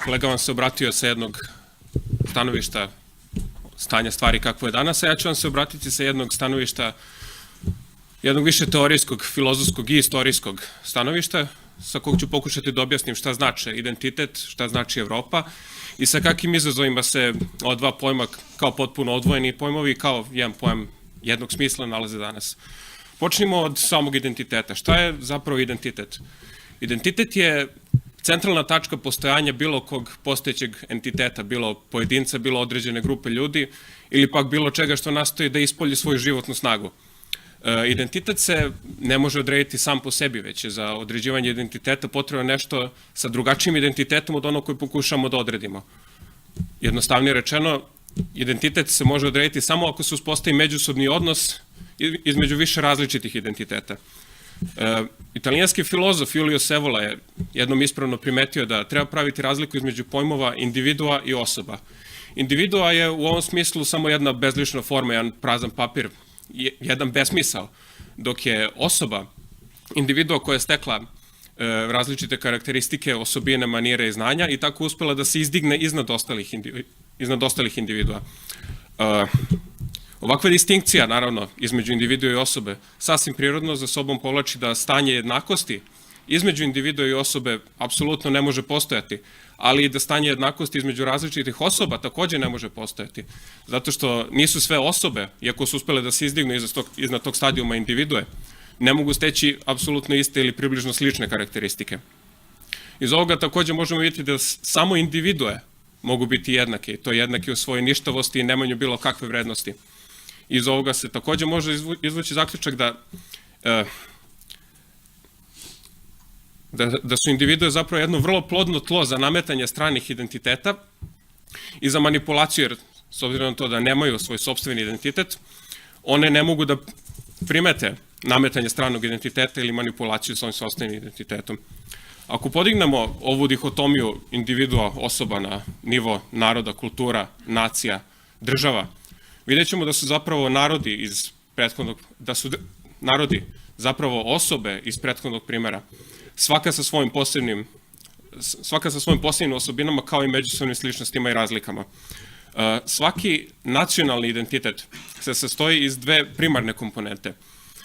Kolega vam se obratio sa jednog stanovišta stanja stvari kakvo je danas, a ja ću vam se obratiti sa jednog stanovišta, jednog više teorijskog, filozofskog i istorijskog stanovišta, sa kog ću pokušati da objasnim šta znači identitet, šta znači Evropa i sa kakvim izazovima se ova dva pojma kao potpuno odvojeni pojmovi, kao jedan pojam jednog smisla nalaze danas. Počnimo od samog identiteta. Šta je zapravo identitet? Identitet je centralna tačka postojanja bilo kog postojećeg entiteta, bilo pojedinca, bilo određene grupe ljudi ili pak bilo čega što nastoji da ispolji svoju životnu snagu. Identitet se ne može odrediti sam po sebi, već je za određivanje identiteta potrebno nešto sa drugačijim identitetom od onog koji pokušamo da odredimo. Jednostavnije rečeno, identitet se može odrediti samo ako se uspostavi međusobni odnos između više različitih identiteta. Italijanski filozof Julius Evola je jednom ispravno primetio da treba praviti razliku između pojmova individua i osoba. Individua je u ovom smislu samo jedna bezlična forma, jedan prazan papir, jedan besmisao, dok je osoba, individua koja je stekla različite karakteristike, osobine, manire i znanja i tako uspela da se izdigne iznad ostalih individua. Ovakva distinkcija, naravno, između individua i osobe, sasvim prirodno za sobom povlači da stanje jednakosti između individua i osobe apsolutno ne može postojati, ali i da stanje jednakosti između različitih osoba takođe ne može postojati, zato što nisu sve osobe, iako su uspele da se izdignu iznad tog stadijuma individue, ne mogu steći apsolutno iste ili približno slične karakteristike. Iz ovoga takođe možemo vidjeti da samo individue mogu biti jednake, i to jednake u svojoj ništavosti i nemanju bilo kakve vrednosti. Iz ovoga se takođe može izvući zaključak da su individue zapravo jedno vrlo plodno tlo za nametanje stranih identiteta i za manipulaciju, jer s obzirom na to da nemaju svoj sopstveni identitet, one ne mogu da primete nametanje stranog identiteta ili manipulaciju sa ovim sopstvenim identitetom. Ako podignemo ovu dihotomiju individua, osoba na nivo naroda, kultura, nacija, država, vidjet ćemo da su zapravo da su narodi zapravo osobe iz prethodnog primera, svaka sa svojim posebnim osobinama kao i međusobnim sličnostima i razlikama. Svaki nacionalni identitet se sastoji iz dve primarne komponente,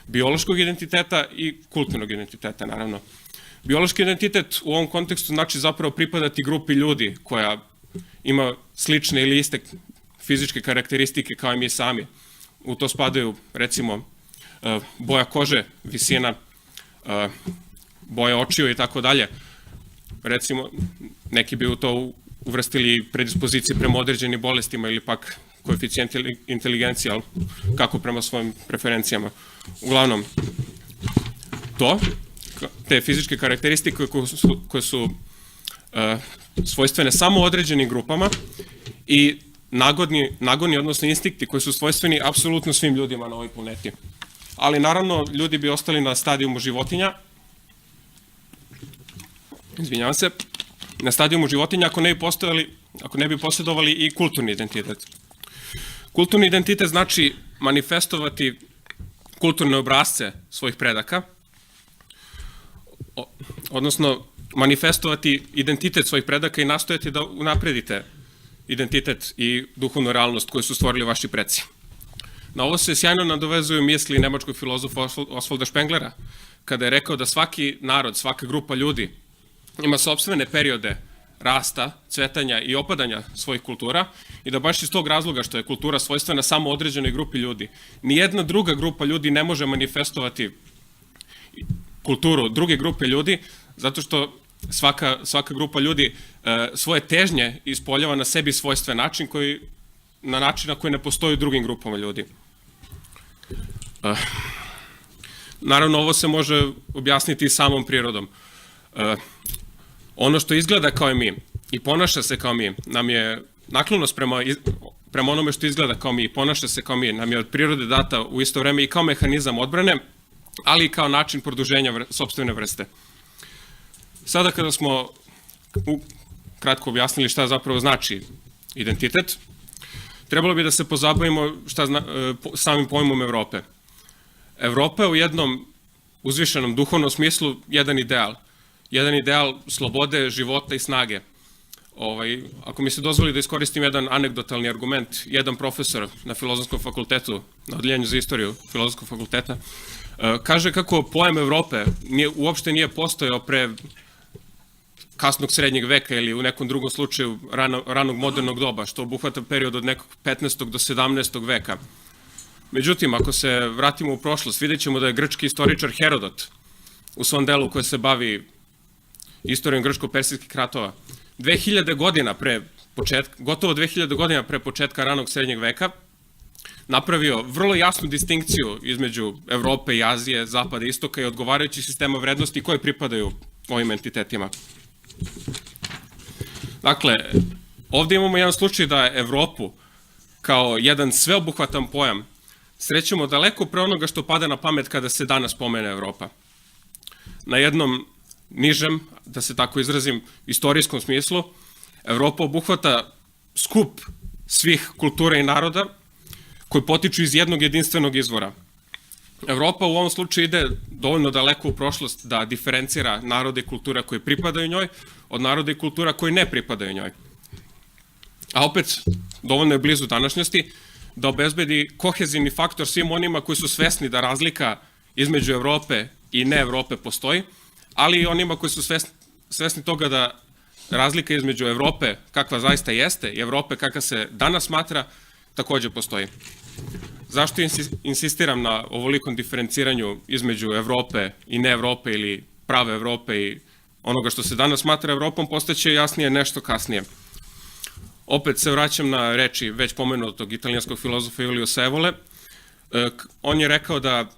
biološkog identiteta i kulturnog identiteta, naravno. Biološki identitet u ovom kontekstu znači zapravo pripadati grupi ljudi koja ima slične ili iste fizičke karakteristike kao i mi sami. U to spadaju, recimo, boja kože, visina, boja očiju i tako dalje. Recimo, neki bi u to uvrstili predispozicije prema određenim bolestima ili pak koeficijent inteligencije, ali kako prema svojim preferencijama. Uglavnom, te fizičke karakteristike koje su svojstvene samo određenim grupama i nagoni, odnosno instinkti koji su svojstveni apsolutno svim ljudima na ovoj planeti. Ali naravno, ljudi bi ostali na stadijumu životinja, na stadijumu životinja ako ne bi posjedovali i kulturni identitet. Kulturni identitet znači manifestovati kulturne obrazce svojih predaka, odnosno manifestovati identitet svojih predaka i nastojati da unapredite identitet i duhovnu realnost koju su stvorili vaši preci. Na ovo se sjajno nadovezuju misli nemačkog filozofa Osvalda Špenglera, kada je rekao da svaki narod, svaka grupa ljudi ima sopstvene periode rasta, cvetanja i opadanja svojih kultura i da baš iz tog razloga što je kultura svojstvena samo određenoj grupi ljudi, nijedna druga grupa ljudi ne može manifestovati kulturu druge grupe ljudi, zato što svaka grupa ljudi svoje težnje ispoljava na sebi svojstven način na koji ne postoji u drugim grupama ljudi. Naravno, ovo se može objasniti i samom prirodom. Ono što izgleda kao i mi i ponaša se kao mi, nam je naklonost prema onome što izgleda kao mi i ponaša se kao mi, nam je od prirode data u isto vreme i kao mehanizam odbrane, ali i kao način produženja sopstvene vrste. Sada kada smo kratko objasnili šta zapravo znači identitet, trebalo bi da se pozabavimo samim pojmom Evrope. Evropa je u jednom uzvišenom duhovnom smislu jedan ideal slobode, života i snage. ako mi se dozvoli da iskoristim jedan anegdotalni argument, jedan profesor na Filozofskom fakultetu, na odeljenju za istoriju Filozofskog fakulteta, kaže kako pojam Evrope uopšte nije postojao pre kasnog srednjeg veka ili u nekom drugom slučaju ranog modernog doba, što obuhvata period od nekog 15. do 17. veka. Međutim, ako se vratimo u prošlost, vidjet ćemo da je grčki istoričar Herodot u svom delu koje se bavi istorijom grčko-persijskih ratova, 2000 godina pre početka, gotovo 2000 godina pre početka ranog srednjeg veka, napravio vrlo jasnu distinkciju između Evrope i Azije, Zapada i Istoka i odgovarajućih sistema vrednosti koje pripadaju ovim entitetima. Dakle, ovdje imamo jedan slučaj da Evropu kao jedan sveobuhvatan pojam srećemo daleko pre onoga što pada na pamet kada se danas pomene Evropa. Na jednom nižem, da se tako izrazim, istorijskom smislu, Evropa obuhvata skup svih kultura i naroda koji potiču iz jednog jedinstvenog izvora. Evropa u ovom slučaju ide dovoljno daleko u prošlost da diferencira narode i kultura koji pripadaju njoj od naroda i kultura koji ne pripadaju njoj. A opet, dovoljno je blizu današnjosti da obezbedi kohezivni faktor svim onima koji su svesni da razlika između Evrope i ne Evrope postoji, ali i onima koji su svesni toga da razlika između Evrope kakva zaista jeste i Evrope kakva se danas smatra takođe postoji. Zašto insistiram na ovolikom diferenciranju između Evrope i ne Evrope ili prave Evrope i onoga što se danas smatra Evropom, postaće jasnije nešto kasnije. Opet se vraćam na reči već pomenutog italijanskog filozofa Juliusa Evole. On je rekao da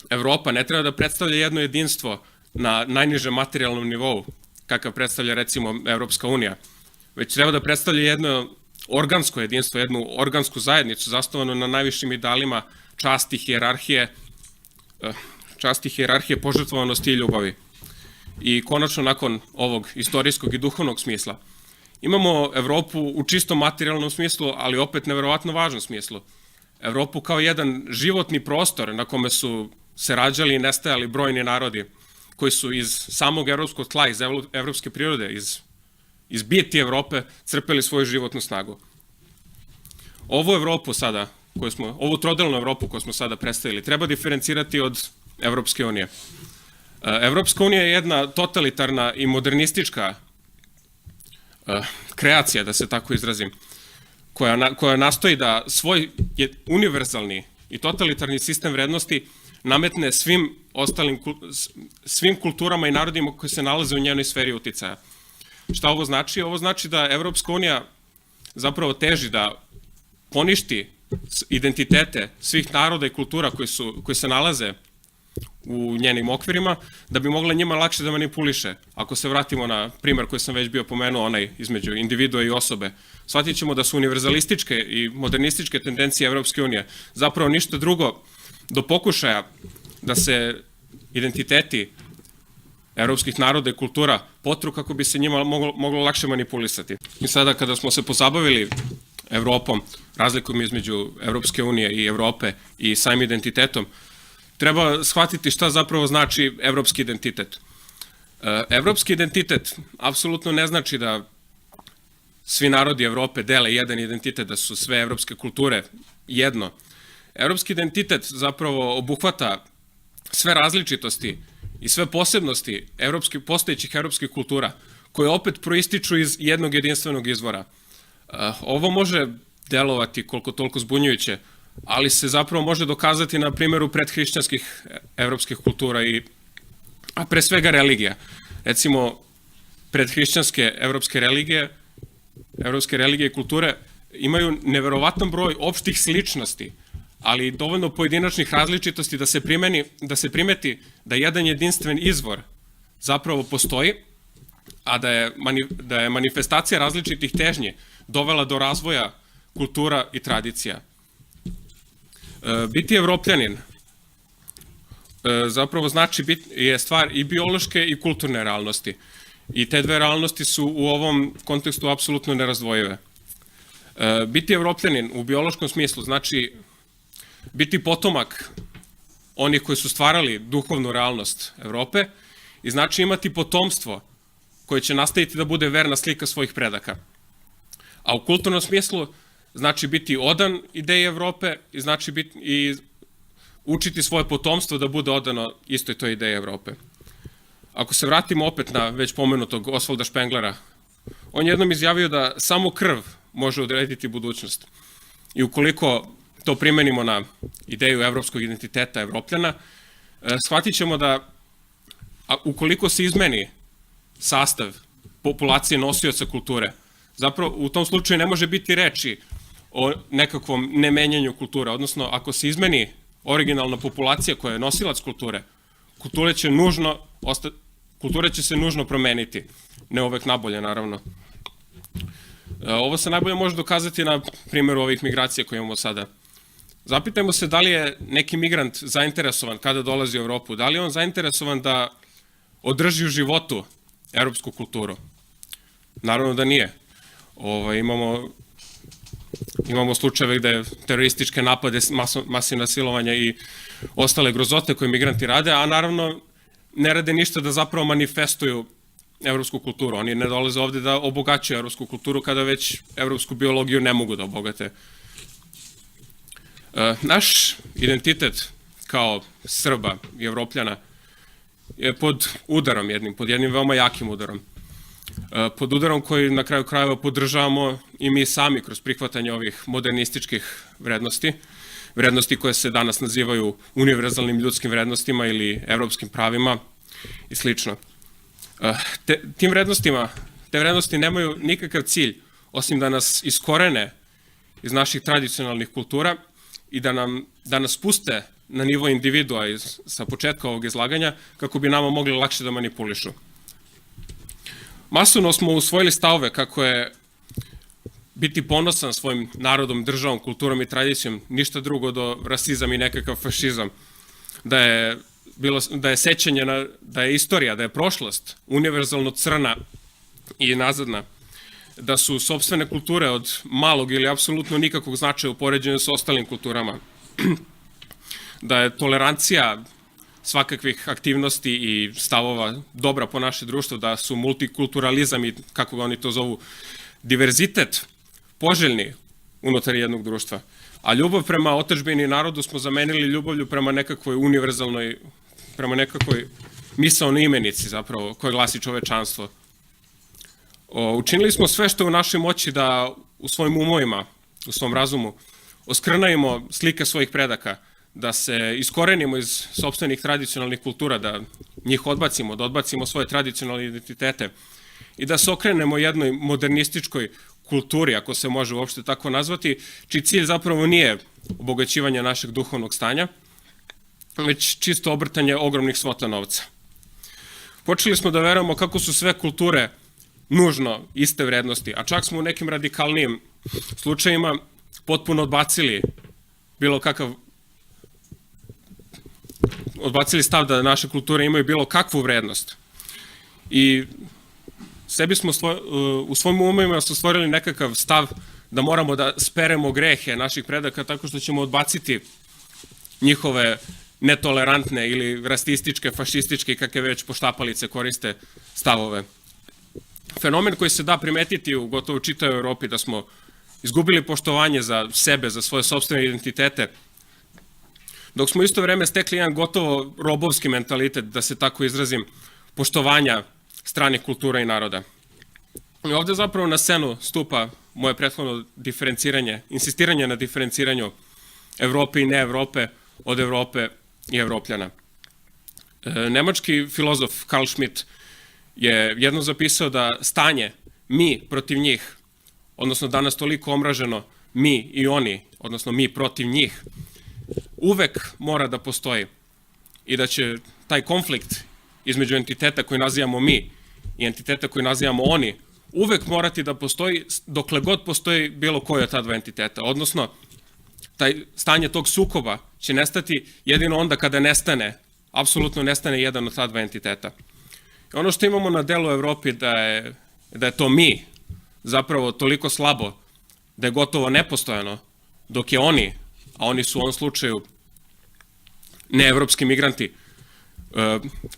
Evropa ne treba da predstavlja jedno jedinstvo na najnižem materijalnom nivou, kakav predstavlja recimo Evropska unija, već treba da predstavlja jedno organsko jedinstvo, jednu organsku zajednicu zasnovanu na najvišim idealima časti, hijerarhije, požrtvovanosti i ljubavi. I konačno, nakon ovog istorijskog i duhovnog smisla, imamo Evropu u čisto materijalnom smislu, ali opet neverovatno važnom smislu. Evropu kao jedan životni prostor na kome su se rađali i nestajali brojni narodi, koji su iz samog evropskog tla, iz evropske prirode, iz biti Evrope crpeli svoju životnu snagu. Ovu Evropu sada, ovu trodelnu Evropu koju smo sada predstavili, treba diferencirati od Evropske unije. Evropska unija je jedna totalitarna i modernistička kreacija, da se tako izrazim, koja nastoji da svoj univerzalni i totalitarni sistem vrednosti nametne svim kulturama i narodima koji se nalaze u njenoj sferi uticaja. Šta ovo znači? Ovo znači da Evropska unija zapravo teži da poništi identitete svih naroda i kultura koji se nalaze u njenim okvirima, da bi mogla njima lakše da manipuliše. Ako se vratimo na primer koji sam već bio pomenuo, onaj između individua i osobe, shvatit ćemo da su univerzalističke i modernističke tendencije Evropske unije zapravo ništa drugo do pokušaja da se identiteti evropskih naroda i kultura potru kako bi se njima moglo lakše manipulisati. I sada kada smo se pozabavili Evropom, razlikom između Evropske unije i Evrope i samim identitetom, treba shvatiti šta zapravo znači evropski identitet. Evropski identitet apsolutno ne znači da svi narodi Evrope dele jedan identitet, da su sve evropske kulture jedno. Evropski identitet zapravo obuhvata sve različitosti i sve posebnosti postojećih evropskih kultura, koje opet proističu iz jednog jedinstvenog izvora. Ovo može delovati koliko toliko zbunjujuće, ali se zapravo može dokazati na primjeru predhrišćanskih evropskih kultura, a pre svega religija. Recimo, predhrišćanske evropske religije i kulture imaju neverovatan broj opštih sličnosti, ali i dovoljno pojedinačnih različitosti da se primeti da jedan jedinstven izvor zapravo postoji, a da je manifestacija različitih težnji dovela do razvoja kultura i tradicija. Biti Evropljanin zapravo je stvar i biološke i kulturne realnosti. I te dve realnosti su u ovom kontekstu apsolutno nerazdvojive. Biti Evropljanin u biološkom smislu znači biti potomak onih koji su stvarali duhovnu realnost Evrope i znači imati potomstvo koji će nastaviti da bude verna slika svojih predaka. A u kulturnom smislu znači biti odan ideji Evrope i znači i učiti svoje potomstvo da bude odano istoj toj ideji Evrope. Ako se vratimo opet na već pomenutog Osvalda Špenglera, on je jednom izjavio da samo krv može odrediti budućnost. I ukoliko to primenimo na ideju evropskog identiteta Evropljana, shvatit ćemo da ukoliko se izmeni sastav populacije nosioca kulture, zapravo u tom slučaju ne može biti reči o nekakvom nemenjanju kulture, odnosno ako se izmeni originalna populacija koja je nosilac kulture, kultura će se nužno promeniti, ne uvek nabolje naravno. Ovo se najbolje može dokazati na primjeru ovih migracija koje imamo sada. Zapitajmo se da li je neki migrant zainteresovan kada dolazi u Evropu, da li je on zainteresovan da održi u životu evropsku kulturu. Naravno da nije. Imamo slučajeve gde terorističke napade, masivna silovanja i ostale grozote koje migranti rade, a naravno ne rade ništa da zapravo manifestuju evropsku kulturu. Oni ne dolaze ovde da obogaćuju evropsku kulturu kada već evropsku biologiju ne mogu da obogate. Naš identitet kao Srba i Evropljana je pod udarom pod jednim veoma jakim udarom. Pod udarom koji na kraju krajeva podržavamo i mi sami kroz prihvatanje ovih modernističkih vrednosti koje se danas nazivaju univerzalnim ljudskim vrednostima ili evropskim pravima i slično. Te vrednosti nemaju nikakav cilj osim da nas iskorene iz naših tradicionalnih kultura i da nas puste na nivo individua sa početka ovog izlaganja kako bi nama mogli lakše da manipulišu. Masovno smo usvojili stavove kako je biti ponosan svojim narodom, državom, kulturom i tradicijom ništa drugo do rasizam i nekakav fašizam, da je sećanje, da je istorija, da je prošlost univerzalno crna i nazadna, da su sopstvene kulture od malog ili apsolutno nikakvog značaja u poređenju sa ostalim kulturama, da je tolerancija svakakvih aktivnosti i stavova dobra po naše društvo, da su multikulturalizam i, kako ga oni to zovu, diverzitet poželjni unutar jednog društva. A ljubav prema otadžbini i narodu smo zamenili ljubavlju prema nekakvoj univerzalnoj, prema nekakvoj misaonoj imenici zapravo, koja glasi čovečanstvo. Učinili smo sve što je u našoj moći da u svojim umovima, u svom razumu, oskrnajimo slike svojih predaka, da se iskorenimo iz sopstvenih tradicionalnih kultura, da njih odbacimo, da odbacimo svoje tradicionalne identitete i da se okrenemo jednoj modernističkoj kulturi, ako se može uopšte tako nazvati, čiji cilj zapravo nije obogaćivanje našeg duhovnog stanja, već čisto obrtanje ogromnih svota novca. Počeli smo da verujemo kako su sve kulture nužno iste vrednosti, a čak smo u nekim radikalnijim slučajima potpuno odbacili stav da naše kulture imaju bilo kakvu vrednost. I sebi smo u svojim umovima stvorili nekakav stav da moramo da speremo grehe naših predaka tako što ćemo odbaciti njihove netolerantne ili rasističke, fašističke, kakve već poštapalice koriste stavove. Fenomen koji se da primetiti u gotovo čitavoj Evropi, da smo izgubili poštovanje za sebe, za svoje sopstvene identitete, dok smo isto vreme stekli jedan gotovo robovski mentalitet, da se tako izrazim, poštovanja stranih kultura i naroda. I ovde zapravo na scenu stupa moje prethodno diferenciranje, insistiranje na diferenciranju Evrope i ne Evrope od Evrope i Evropljana. Nemački filozof Karl Schmitt je jednom zapisao da stanje mi protiv njih, odnosno danas toliko omraženo mi i oni, odnosno mi protiv njih, uvek mora da postoji i da će taj konflikt između entiteta koji nazivamo mi i entiteta koji nazivamo oni uvek morati da postoji dokle god postoji bilo koji od ta dva entiteta. Odnosno, stanje tog sukoba će nestati jedino onda kada nestane, apsolutno nestane jedan od ta dva entiteta. I ono što imamo na delu Evropi da je to mi zapravo toliko slabo da je gotovo nepostojano, dok je oni, a oni su u ovom slučaju neevropski migranti,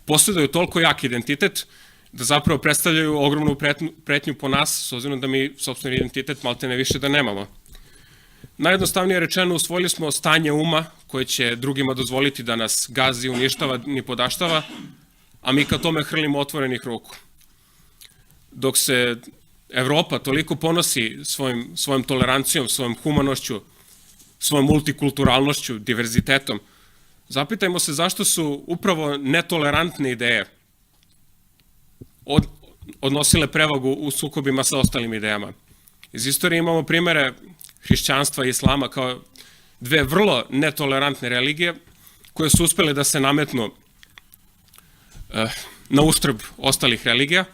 posjeduju toliko jak identitet da zapravo predstavljaju ogromnu pretnju po nas, s obzirom da mi sopstveni identitet maltene više da nemamo. Najjednostavnije rečeno, usvojili smo stanje uma koje će drugima dozvoliti da nas gazi, uništava, ni podaštava, a mi ka tome hrlimo otvorenih ruku. Dok se Evropa toliko ponosi svojom tolerancijom, svojom humanošću, svojom multikulturalnošću, diverzitetom, zapitajmo se zašto su upravo netolerantne ideje odnosile prevagu u sukobima sa ostalim idejama. Iz istorije imamo primere hrišćanstva i islama kao dve vrlo netolerantne religije koje su uspele da se nametnu na uštrb ostalih religija,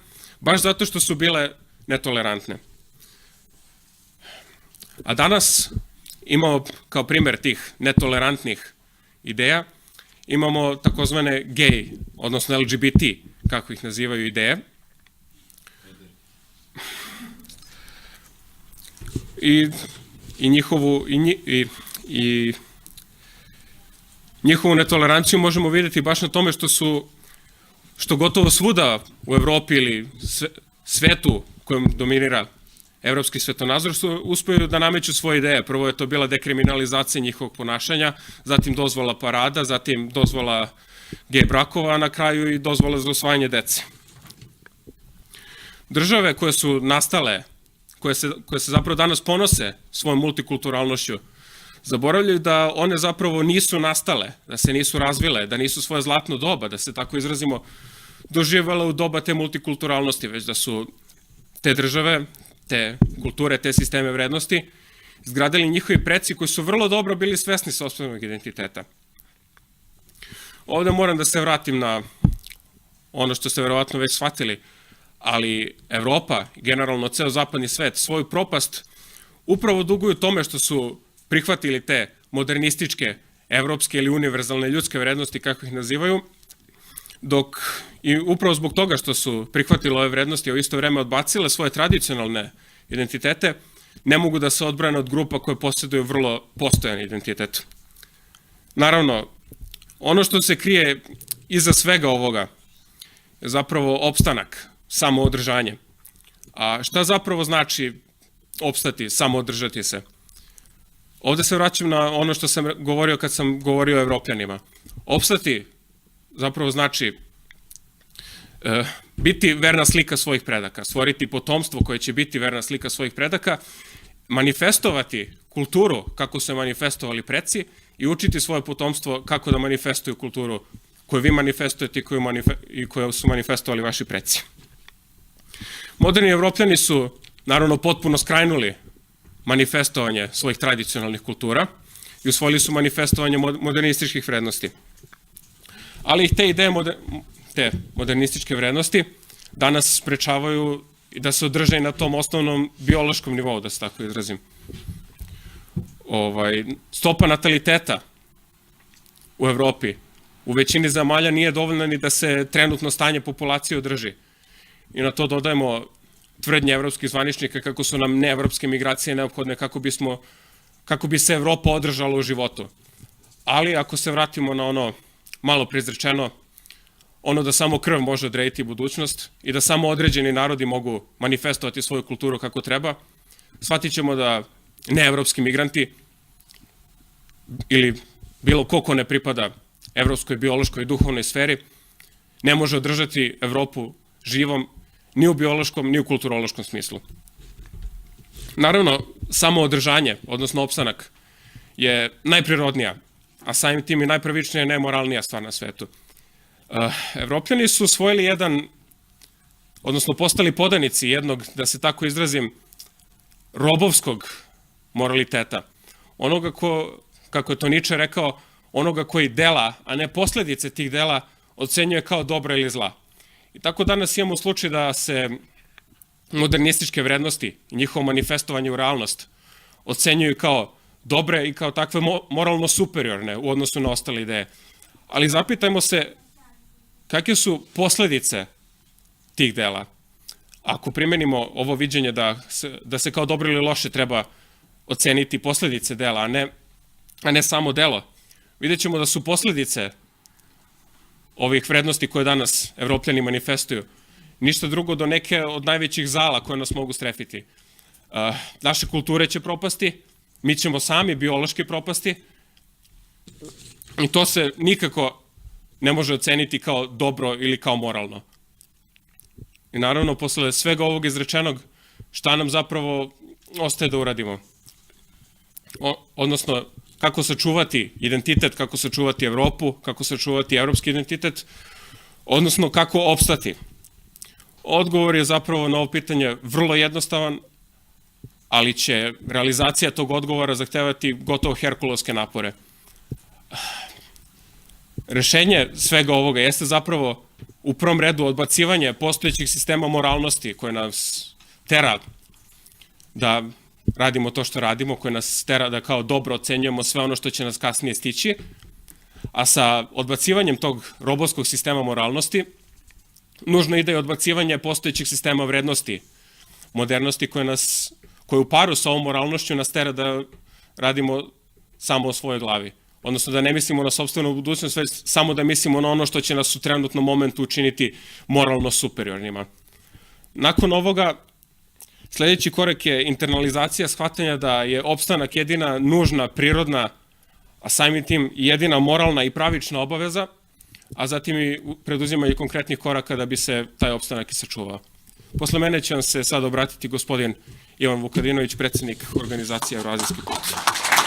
baš zato što su bile netolerantne. A danas imamo kao primer tih netolerantnih ideja, imamo takozvane gay, odnosno LGBT, kako ih nazivaju ideje. I njihovu netoleranciju možemo vidjeti baš na tome što gotovo svuda u Evropi ili svetu kojom dominira evropski svetonazor su uspeli da nameću svoje ideje. Prvo je to bila dekriminalizacija njihovog ponašanja, zatim dozvola parada, zatim dozvola gej brakova, a na kraju i dozvola za usvajanje dece. Države koje su nastale, koje se zapravo danas ponose svojom multikulturalnošću, zaboravljaju da one zapravo nisu nastale, da se nisu razvile, da nisu svoje zlatno doba, da se tako izrazimo, doživjela u doba te multikulturalnosti, već da su te države, te kulture, te sisteme vrednosti izgradili njihovi preci koji su vrlo dobro bili svesni sopstvenog identiteta. Ovde moram da se vratim na ono što ste verovatno već shvatili, ali Evropa, generalno ceo zapadni svet, svoju propast upravo duguju tome što su prihvatili te modernističke, evropske ili univerzalne ljudske vrednosti, kako ih nazivaju, dok i upravo zbog toga što su prihvatili ove vrednosti, a u isto vreme odbacile svoje tradicionalne identitete, ne mogu da se odbrane od grupa koje posjeduju vrlo postojan identitet. Naravno, ono što se krije iza svega ovoga je zapravo opstanak, samoodržanje. A šta zapravo znači opstati, samoodržati se? Ovde se vraćam na ono što sam govorio kad sam govorio o Evropljanima. Opstati zapravo znači biti verna slika svojih predaka, stvoriti potomstvo koje će biti verna slika svojih predaka, manifestovati kulturu kako su manifestovali preci i učiti svoje potomstvo kako da manifestuju kulturu koju vi manifestujete i koju su manifestovali vaši preci. Moderni Evropljani su, naravno, potpuno skrajnuli manifestovanje svojih tradicionalnih kultura i usvojili su manifestovanje modernističkih vrednosti. Ali ih te ideje, te modernističke vrednosti, danas sprečavaju da se održe i na tom osnovnom biološkom nivou, da se tako izrazim. Stopa nataliteta u Evropi u većini zemalja nije dovoljna ni da se trenutno stanje populacije održi. I na to dodajemo tvrdnje evropskih zvaničnika kako su nam neevropske migracije neophodne kako bi se Evropa održala u životu. Ali ako se vratimo na ono malo preizrečeno, ono da samo krv može odrediti budućnost i da samo određeni narodi mogu manifestovati svoju kulturu kako treba, shvatit ćemo da neevropski migranti ili bilo ko ne pripada evropskoj, biološkoj i duhovnoj sferi ne može održati Evropu živom ni u biološkom, ni u kulturološkom smislu. Naravno, samo održanje, odnosno opstanak, je najprirodnija, a samim tim i najpravičnija i najmoralnija stvar na svetu. Evropljani su osvojili odnosno postali podanici jednog, da se tako izrazim, robovskog moraliteta. Onoga kako je to Nietzsche rekao, onoga koji dela, a ne posljedice tih dela, ocenjuje kao dobra ili zla. I tako danas imamo slučaj da se modernističke vrednosti i njihovo manifestovanje u realnost ocenjuju kao dobre i kao takve moralno superiorne u odnosu na ostale ideje. Ali zapitajmo se kakve su posljedice tih dela. Ako primenimo ovo viđenje da se kao dobro ili loše treba oceniti posljedice dela, a ne samo delo, vidjet ćemo da su posljedice ovih vrednosti koje danas Evropljani manifestuju ništa drugo do neke od najvećih zala koje nas mogu strefiti. Naše kulture će propasti, mi ćemo sami biološki propasti i to se nikako ne može oceniti kao dobro ili kao moralno. I naravno, posle svega ovog izrečenog, šta nam zapravo ostaje da uradimo? Odnosno, kako sačuvati identitet, kako sačuvati Evropu, kako sačuvati evropski identitet, odnosno kako opstati. Odgovor je zapravo na ovo pitanje vrlo jednostavan, ali će realizacija tog odgovora zahtevati gotovo herkulovske napore. Rešenje svega ovoga jeste zapravo u prvom redu odbacivanje postojećih sistema moralnosti koje nas tera da radimo to što radimo, koje nas tera da kao dobro ocenjujemo sve ono što će nas kasnije stići, a sa odbacivanjem tog robotskog sistema moralnosti nužno ide i odbacivanje postojećih sistema vrednosti, modernosti koje u paru sa ovom moralnošću nas tera da radimo samo o svojoj glavi. Odnosno da ne mislimo na sopstvenu budućnost, već samo da mislimo na ono što će nas u trenutnom momentu učiniti moralno superiornima. Nakon ovoga, sledeći korak je internalizacija shvatanja da je opstanak jedina nužna, prirodna, a samim tim jedina moralna i pravična obaveza, a zatim i preduzimanje konkretnih koraka da bi se taj opstanak i sačuvao. Posle mene će vam se sad obratiti gospodin Ivan Vukadinović, predsednik organizacije Evroazijski put.